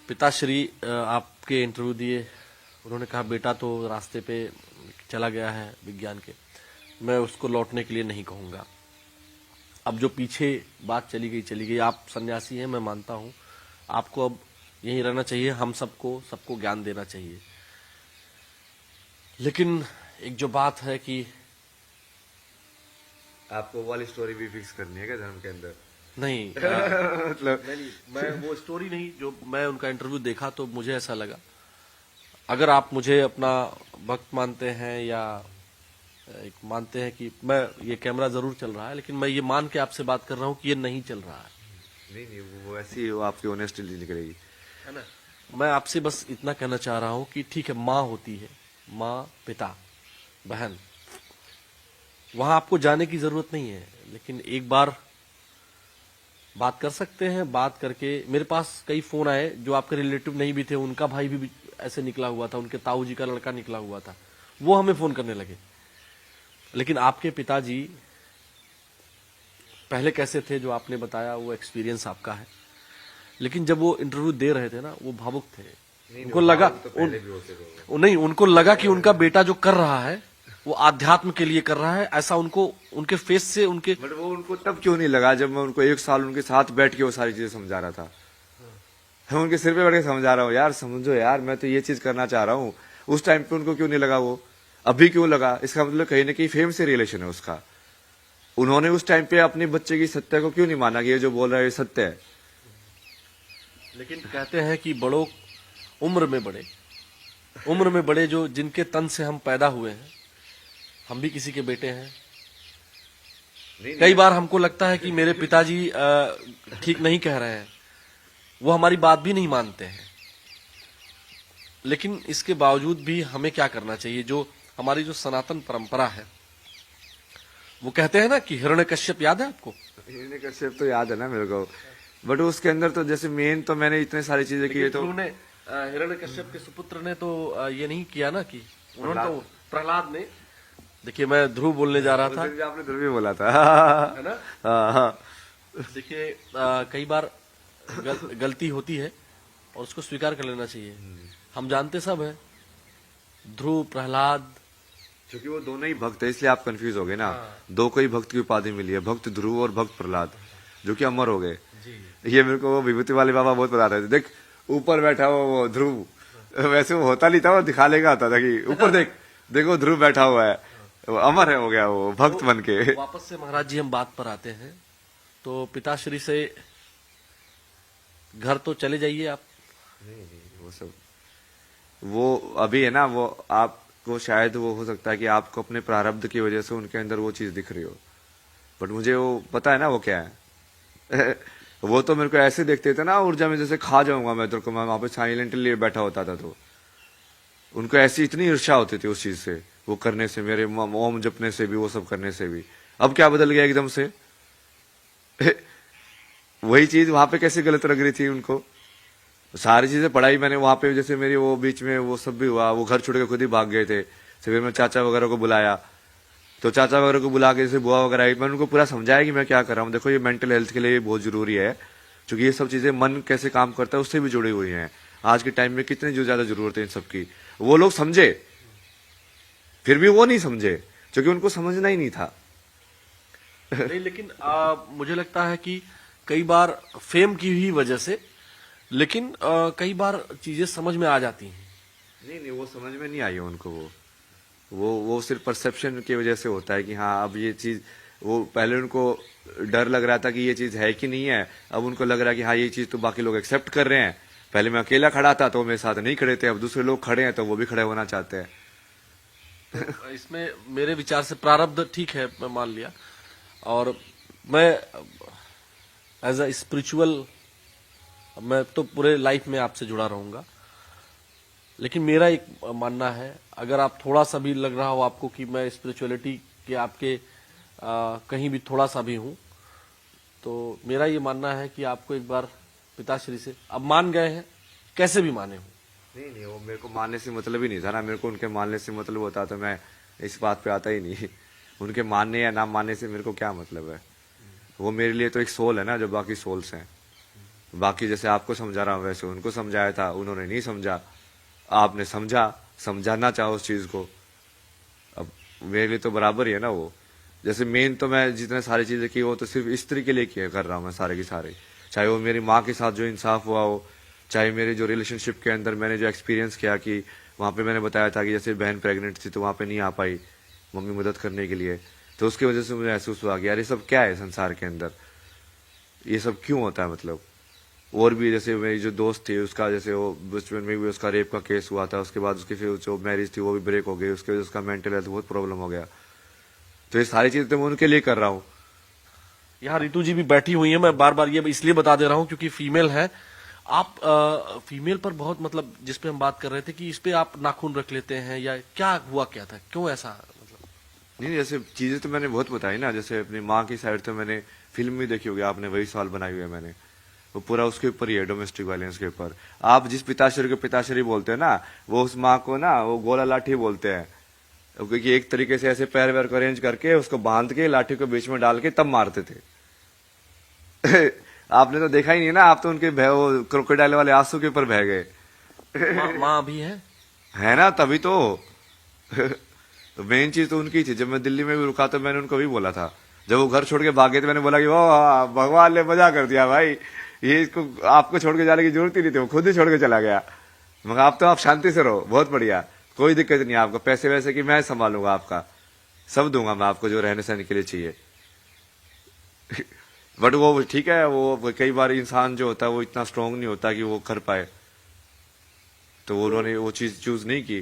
पिताश्री आपके इंटरव्यू दिए, उन्होंने कहा बेटा तो रास्ते पे चला गया है विज्ञान के, मैं उसको लौटने के लिए नहीं कहूंगा। अब जो पीछे बात चली गई। आप सन्यासी हैं, मैं मानता हूं, आपको अब यहीं रहना चाहिए, हम सबको ज्ञान देना चाहिए। लेकिन एक जो बात है कि आपको वाली स्टोरी भी फिक्स करनी है क्या धर्म के अंदर? नहीं मतलब नहीं, मैं वो स्टोरी नहीं, जो मैं उनका इंटरव्यू देखा तो मुझे ऐसा लगा, अगर आप मुझे अपना भक्त मानते हैं या एक मानते हैं कि मैं, ये कैमरा जरूर चल रहा है लेकिन मैं ये मान के आपसे बात कर रहा हूं कि ये नहीं चल रहा है, नहीं वो ऐसी ही वो आपकी ऑनेस्टली निकलेगी, है ना। मैं आपसे बस इतना कहना चाह रहा हूं कि ठीक है, माँ होती है, माँ, पिता, बहन, वहां आपको जाने की जरूरत नहीं है, लेकिन एक बार बात कर सकते हैं। बात करके, मेरे पास कई फोन आए जो आपके रिलेटिव नहीं भी थे, उनका भाई भी ऐसे निकला हुआ था, उनके ताऊ जी का लड़का निकला हुआ था, वो हमें फोन करने लगे। लेकिन आपके पिताजी पहले कैसे थे जो आपने बताया, वो एक्सपीरियंस आपका है, लेकिन जब वो इंटरव्यू दे रहे थे ना, वो भावुक थे। उनको लगा तो पहले भी होते थे। नहीं, उनको लगा कि उनका बेटा जो कर रहा है वो आध्यात्म के लिए कर रहा है, ऐसा उनको उनके फेस से, उनके, बट वो उनको तब क्यों नहीं लगा जब मैं उनको 1 साल उनके साथ बैठ के वो सारी चीजें समझा रहा था। मैं उनके सिर पे बैठ के समझा रहा हूँ, यार समझो यार, मैं तो ये चीज करना चाह रहा हूँ। उस टाइम पे उनको क्यों नहीं लगा, वो अभी क्यों लगा? इसका मतलब कहीं ना कहीं फेम से रिलेशन है उसका। उन्होंने उस टाइम पे अपने बच्चे की सत्य को क्यों नहीं माना कि ये जो बोल रहा है ये सत्य है? लेकिन कहते हैं कि बड़ों उम्र में बड़े जो जिनके तन से हम पैदा हुए हैं, हम भी किसी के बेटे हैं। कई बार हमको लगता है कि मेरे पिताजी ठीक नहीं कह रहे हैं, वो हमारी बात भी नहीं मानते हैं, लेकिन इसके बावजूद भी हमें क्या करना चाहिए? जो हमारी जो सनातन परंपरा है, वो कहते हैं ना कि हिरण्यकश्यप, याद है आपको? हिरण्यकश्यप तो याद है ना मेरे को, बट उसके अंदर तो जैसे मेन तो मैंने इतने सारी चीजें की है तो उन्होंने हिरण्यकश्यप के सुपुत्र ने तो ये नहीं किया ना, कि उन्होंने तो, प्रहलाद ने, देखिए मैं ध्रुव बोलने जा रहा था, आपने ध्रुव भी बोला था है ना। हाँ। देखिए कई बार गलती होती है और उसको स्वीकार कर लेना चाहिए। हम जानते सब है, ध्रुव, प्रहलाद, क्योंकि वो दोनों ही भक्त है, इसलिए आप कंफ्यूज हो गए ना। दो को ही भक्त की उपाधि मिली है, भक्त ध्रुव और भक्त प्रहलाद, जो कि अमर हो गए। ये मेरे को वो विभूति वाले बाबा बहुत बताते थे, देख ऊपर बैठा हुआ वो ध्रुव, वैसे वो होता नहीं था, वो दिखाने का आता था कि ऊपर देख, देखो ध्रुव बैठा हुआ है, वो अमर है, हो गया वो भक्त बन के। वापस से महाराज जी हम बात पर आते हैं, तो पिताश्री से घर तो चले जाइए आप। नहीं वो सब वो अभी है ना, वो आपको शायद वो हो सकता है कि आपको अपने प्रारब्ध की वजह से उनके अंदर वो चीज दिख रही हो, बट मुझे वो पता है ना वो क्या है। वो तो मेरे को ऐसे देखते थे ना, ऊर्जा में जैसे खा जाऊंगा मैं तेरे को, मैं वहां पे साइलेंटली बैठा होता था, तो उनको ऐसी इतनी ईर्ष्या होती थी उस चीज से, वो करने से, मेरे ओम जपने से भी, वो सब करने से भी। अब क्या बदल गया एकदम से? वही चीज वहां पे कैसे गलत लग रही थी उनको? सारी चीजें पढ़ाई मैंने वहां पे, जैसे मेरी वो बीच में वो सब भी हुआ, वो घर छोड़ के खुद ही भाग गए थे, फिर मैं चाचा वगैरह को बुलाया, तो चाचा वगैरह को बुला के जैसे बुआ वगैरह आई, मैंने उनको पूरा समझाया कि मैं क्या कर रहा हूँ, देखो ये मेंटल हेल्थ के लिए बहुत जरूरी है, क्योंकि ये सब चीजें मन कैसे काम करता है उससे भी जुड़ी हुई हैं। आज के टाइम में कितनी जो ज्यादा जरूरत है इन सब की, वो लोग समझे, फिर भी वो नहीं समझे, क्योंकि उनको समझना ही नहीं था। नहीं, लेकिन मुझे लगता है कि कई बार फेम की ही वजह से, लेकिन कई बार चीजें समझ में आ जाती हैं। नहीं वो समझ में नहीं आई है उनको, वो सिर्फ परसेप्शन की वजह से होता है कि हाँ अब ये चीज, वो पहले उनको डर लग रहा था कि ये चीज है कि नहीं है, अब उनको लग रहा है कि हाँ ये चीज तो बाकी लोग एक्सेप्ट कर रहे हैं। पहले मैं अकेला खड़ा था तो मेरे साथ नहीं खड़े थे, अब दूसरे लोग खड़े हैं तो वो भी खड़े होना चाहते हैं। तो इसमें मेरे विचार से प्रारब्ध ठीक है, मैं मान लिया, और मैं एज अ स्पिरिचुअल, मैं तो पूरे लाइफ में आपसे जुड़ा रहूंगा, लेकिन मेरा एक मानना है, अगर आप थोड़ा सा भी लग रहा हो आपको कि मैं स्पिरिचुअलिटी के आपके कहीं भी थोड़ा सा भी हूं, तो मेरा ये मानना है कि आपको एक बार पिताश्री से, अब मान गए हैं, कैसे भी माने हो। नहीं वो मेरे को मानने से मतलब ही नहीं था ना, मेरे को उनके मानने से मतलब होता तो मैं इस बात पे आता ही नहीं। उनके मानने या ना मानने से मेरे को क्या मतलब है? वो मेरे लिए तो एक सोल है ना, जो बाकी सोल्स हैं। बाकी जैसे आपको समझा रहा हूँ वैसे उनको समझाया था, उन्होंने नहीं समझा, आपने समझा, समझाना चाहो उस चीज को। अब मेरे लिए तो बराबर ही है ना वो। जैसे मेन तो मैं जितने सारी चीजें की वो तो सिर्फ स्त्री के लिए किया कर रहा हूँ मैं सारे की सारे, चाहे वो मेरी माँ के साथ जो इंसाफ हुआ हो, चाहे मेरे जो रिलेशनशिप के अंदर मैंने जो एक्सपीरियंस किया कि वहाँ पे मैंने बताया था कि जैसे बहन प्रेग्नेंट थी तो वहाँ पे नहीं आ पाई मम्मी मदद करने के लिए, तो उसकी वजह से मुझे महसूस हुआ कि यार ये सब क्या है संसार के अंदर, ये सब क्यों होता है मतलब। और भी जैसे मेरी जो दोस्त थी उसका जैसे वो बचपन में भी उसका रेप का केस हुआ था, उसके बाद उसकी फिर जो मैरिज थी वो भी ब्रेक हो गई, उसके वजह से उसका मेंटल हेल्थ बहुत प्रॉब्लम हो गया। तो ये सारी चीजें तो मैं उनके लिए कर रहा हूँ। यहाँ रितु जी भी बैठी हुई है, मैं बार बार ये इसलिए बता दे रहा हूँ क्योंकि फीमेल है। आप फीमेल पर बहुत मतलब जिस पे हम बात कर रहे थे कि इस पे आप नाखून रख लेते हैं या क्या हुआ, क्या था, क्यों ऐसा मतलब? नहीं जैसे चीजें तो मैंने बहुत बताई ना, जैसे अपनी माँ की साइड तो मैंने फिल्म भी देखी होगी आपने, वही सवाल बनाई हुई है मैंने, वो पूरा उसके ऊपर ही है, डोमेस्टिक वायलेंस के ऊपर। आप जिस पिताश्री को पिताश्री बोलते हैं ना, वो उस माँ को ना वो गोला लाठी बोलते हैं, क्योंकि एक तरीके से ऐसे पैर वैर को अरेंज करके उसको बांध के लाठी को बीच में डाल के तब मारते थे। आपने तो देखा ही नहीं ना, आप तो उनके वो क्रोकोडाइल वाले आंसू के ऊपर बह गए। माँ भी है ना, तभी तो। तो मेन चीज तो उनकी थी। जब मैं दिल्ली में भी रुका तो मैंने उनको भी बोला था, जब वो घर छोड़ के भागे तो मैंने बोला कि वो भगवान ने मजा कर दिया भाई, ये इसको आपको छोड़ के जाने की जरूरत ही नहीं थी, वो खुद ही छोड़ के चला गया। मगर आप तो आप शांति से रहो, बहुत बढ़िया, कोई दिक्कत नहीं, आपको पैसे वैसे की मैं संभालूंगा, आपका सब दूंगा मैं आपको जो रहने सहने के लिए चाहिए। बट वो ठीक है, वो कई बार इंसान जो होता है वो इतना स्ट्रांग नहीं होता कि वो कर पाए, तो उन्होंने वो चीज चूज नहीं की।